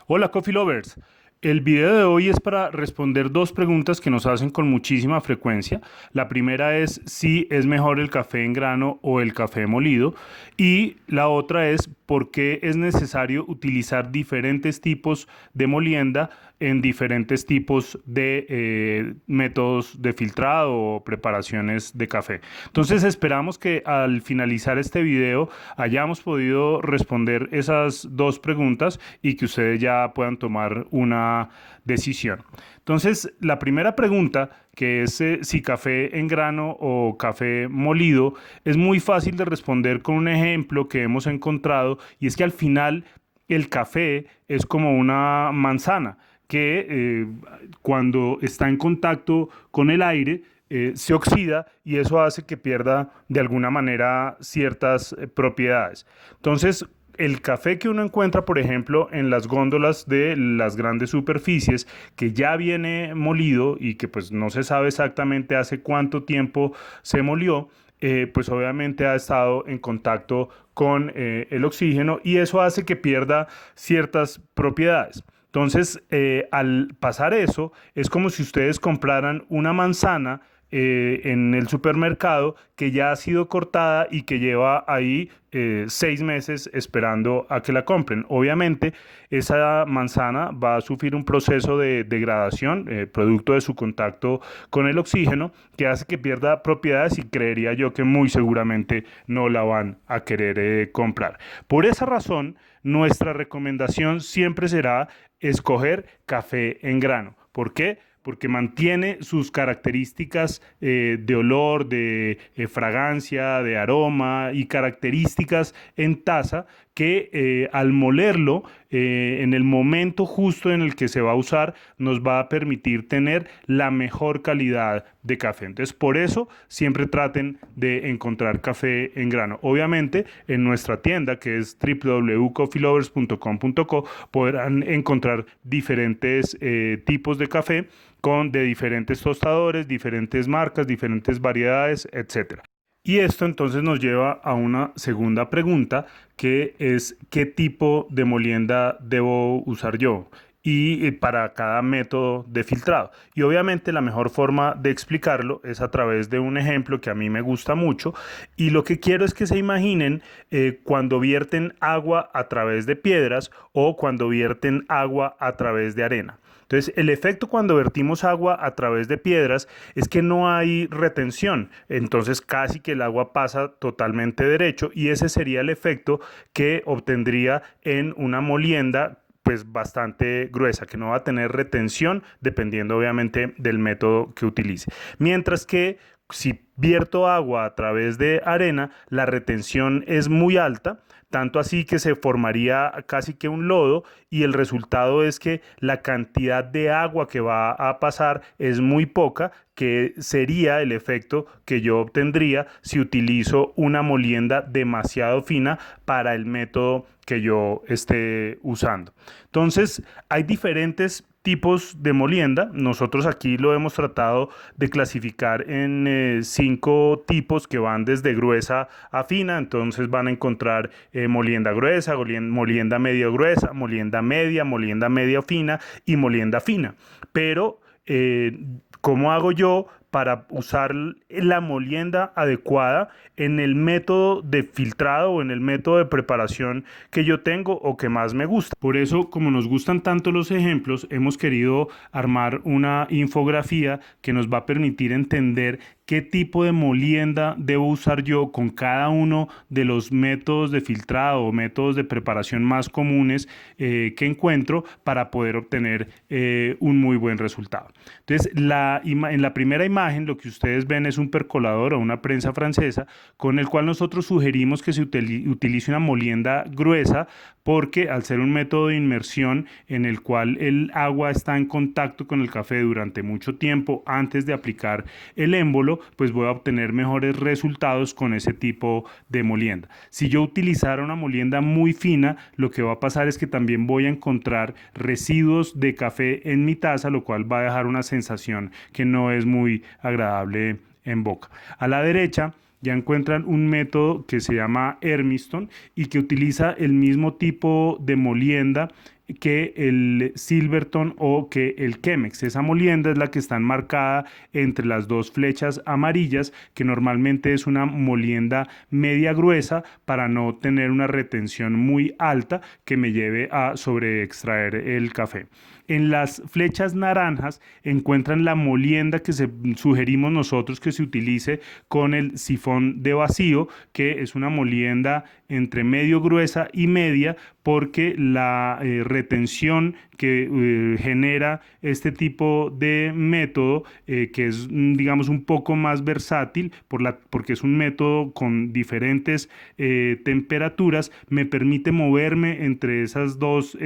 Hola Coffee Lovers, el video de hoy es para responder dos preguntas que nos hacen con muchísima frecuencia. La primera es si es mejor el café en grano o el café molido y la otra es por qué es necesario utilizar diferentes tipos de molienda en diferentes tipos de métodos de filtrado o preparaciones de café. Entonces esperamos que al finalizar este video hayamos podido responder esas dos preguntas y que ustedes ya puedan tomar una decisión. Entonces, la primera pregunta, que es si café en grano o café molido, es muy fácil de responder con un ejemplo que hemos encontrado, y es que al final el café es como una manzana que cuando está en contacto con el aire se oxida y eso hace que pierda de alguna manera ciertas propiedades. Entonces, el café que uno encuentra, por ejemplo, en las góndolas de las grandes superficies, que ya viene molido y que pues no se sabe exactamente hace cuánto tiempo se molió, pues obviamente ha estado en contacto con el oxígeno y eso hace que pierda ciertas propiedades. Entonces, al pasar eso, es como si ustedes compraran una manzana en el supermercado que ya ha sido cortada y que lleva ahí 6 meses esperando a que la compren. Obviamente, esa manzana va a sufrir un proceso de degradación producto de su contacto con el oxígeno que hace que pierda propiedades y creería yo que muy seguramente no la van a querer comprar. Por esa razón, nuestra recomendación siempre será escoger café en grano. ¿Por qué? Porque mantiene sus características de olor, de fragancia, de aroma y características en taza que al molerlo en el momento justo en el que se va a usar nos va a permitir tener la mejor calidad de café. Entonces por eso siempre traten de encontrar café en grano. Obviamente en nuestra tienda que es www.coffeelovers.com.co podrán encontrar diferentes tipos de café de diferentes tostadores, diferentes marcas, diferentes variedades, etcétera. Y esto entonces nos lleva a una segunda pregunta que es ¿qué tipo de molienda debo usar yo? Y para cada método de filtrado. Y obviamente la mejor forma de explicarlo es a través de un ejemplo que a mí me gusta mucho y lo que quiero es que se imaginen cuando vierten agua a través de piedras o cuando vierten agua a través de arena. Entonces, el efecto cuando vertimos agua a través de piedras es que no hay retención, entonces casi que el agua pasa totalmente derecho y ese sería el efecto que obtendría en una molienda pues bastante gruesa, que no va a tener retención dependiendo obviamente del método que utilice. Mientras que si vierto agua a través de arena, la retención es muy alta, tanto así que se formaría casi que un lodo y el resultado es que la cantidad de agua que va a pasar es muy poca, que sería el efecto que yo obtendría si utilizo una molienda demasiado fina para el método que yo esté usando. Entonces, hay diferentes tipos de molienda. Nosotros aquí lo hemos tratado de clasificar en 5 tipos que van desde gruesa a fina. Entonces van a encontrar molienda gruesa, molienda medio gruesa, molienda media fina y molienda fina. Pero, ¿cómo hago yo para usar la molienda adecuada en el método de filtrado o en el método de preparación que yo tengo o que más me gusta? Por eso, como nos gustan tanto los ejemplos, hemos querido armar una infografía que nos va a permitir entender qué tipo de molienda debo usar yo con cada uno de los métodos de filtrado o métodos de preparación más comunes que encuentro para poder obtener un muy buen resultado. Entonces, en la primera imagen lo que ustedes ven es un percolador o una prensa francesa con el cual nosotros sugerimos que se utilice una molienda gruesa porque al ser un método de inmersión en el cual el agua está en contacto con el café durante mucho tiempo antes de aplicar el émbolo, pues voy a obtener mejores resultados con ese tipo de molienda. Si yo utilizara una molienda muy fina, lo que va a pasar es que también voy a encontrar residuos de café en mi taza, lo cual va a dejar una sensación que no es muy agradable en boca. A la derecha ya encuentran un método que se llama Hermiston y que utiliza el mismo tipo de molienda que el Silverton o que el Chemex. Esa molienda es la que está enmarcada entre las dos flechas amarillas, que normalmente es una molienda media gruesa para no tener una retención muy alta que me lleve a sobreextraer el café. En las flechas naranjas encuentran la molienda que sugerimos nosotros que se utilice con el sifón de vacío, que es una molienda entre medio gruesa y media, porque la retención que genera este tipo de método, que es, digamos, un poco más versátil porque es un método con diferentes temperaturas, me permite moverme entre esas dos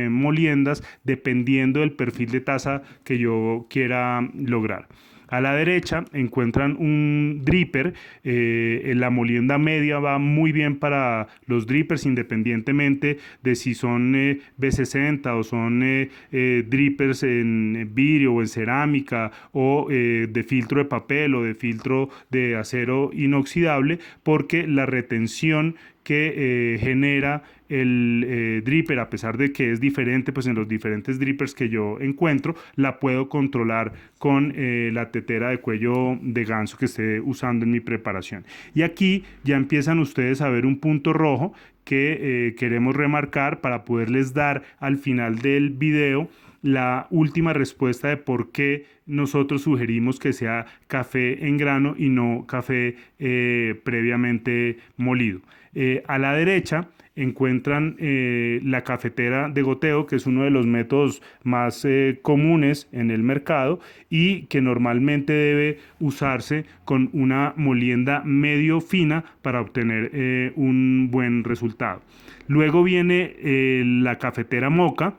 moliendas dependiendo del perfil de taza que yo quiera lograr. A la derecha encuentran un dripper. La molienda media va muy bien para los drippers, independientemente de si son B60 o son drippers en vidrio o en cerámica o de filtro de papel o de filtro de acero inoxidable, porque la retención que genera el dripper, a pesar de que es diferente, pues en los diferentes drippers que yo encuentro, la puedo controlar con la tetera de cuello de ganso que esté usando en mi preparación. Y aquí ya empiezan ustedes a ver un punto rojo que queremos remarcar para poderles dar al final del video la última respuesta de por qué nosotros sugerimos que sea café en grano y no café previamente molido. A la derecha encuentran la cafetera de goteo, que es uno de los métodos más comunes en el mercado y que normalmente debe usarse con una molienda medio fina para obtener un buen resultado. Luego viene la cafetera moka,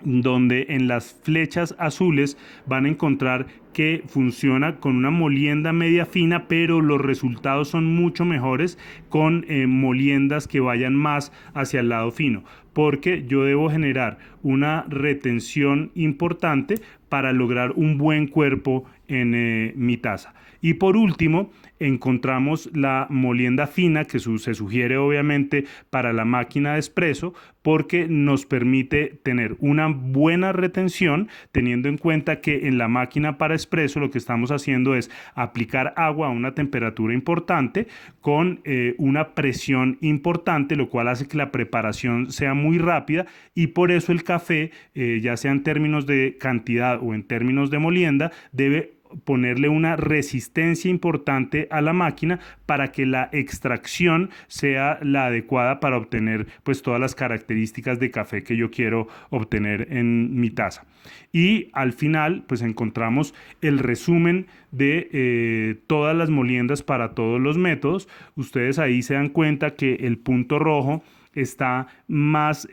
donde en las flechas azules van a encontrar que funciona con una molienda media fina, pero los resultados son mucho mejores con moliendas que vayan más hacia el lado fino, porque yo debo generar una retención importante para lograr un buen cuerpo en mi taza. Y por último, encontramos la molienda fina, que se sugiere obviamente para la máquina de espresso, porque nos permite tener una buena retención, teniendo en cuenta que en la máquina para espresso lo que estamos haciendo es aplicar agua a una temperatura importante con una presión importante, lo cual hace que la preparación sea muy rápida, y por eso el café, ya sea en términos de cantidad o en términos de molienda, debe ponerle una resistencia importante a la máquina para que la extracción sea la adecuada para obtener pues todas las características de café que yo quiero obtener en mi taza. Y al final pues encontramos el resumen de todas las moliendas para todos los métodos. Ustedes ahí se dan cuenta que el punto rojo está más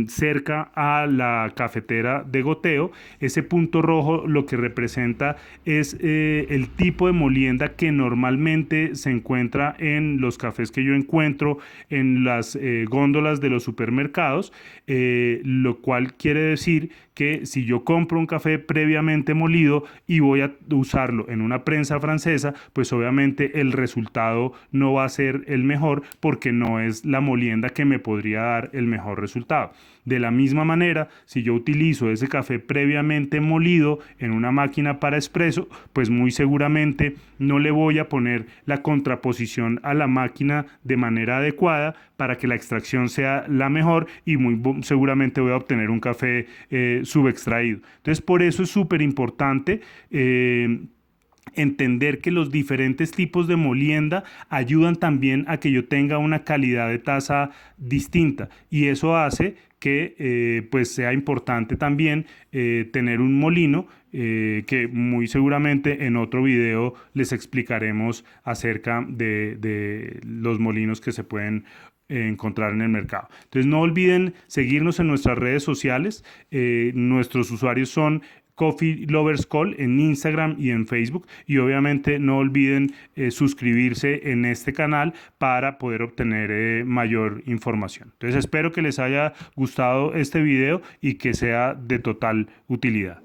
cerca a la cafetera de goteo. Ese punto rojo lo que representa es el tipo de molienda que normalmente se encuentra en los cafés que yo encuentro en las góndolas de los supermercados, lo cual quiere decir que si yo compro un café previamente molido y voy a usarlo en una prensa francesa, pues obviamente el resultado no va a ser el mejor porque no es la molienda que me podría dar el mejor resultado. De la misma manera, si yo utilizo ese café previamente molido en una máquina para espresso, pues muy seguramente no le voy a poner la contraposición a la máquina de manera adecuada para que la extracción sea la mejor y muy seguramente voy a obtener un café subextraído. Entonces, por eso es súper importante entender que los diferentes tipos de molienda ayudan también a que yo tenga una calidad de taza distinta, y eso hace que pues sea importante también tener un molino, que muy seguramente en otro video les explicaremos acerca de los molinos que se pueden encontrar en el mercado. Entonces no olviden seguirnos en nuestras redes sociales. Nuestros usuarios son Coffee Lovers Call en Instagram y en Facebook, y obviamente no olviden suscribirse en este canal para poder obtener mayor información. Entonces espero que les haya gustado este video y que sea de total utilidad.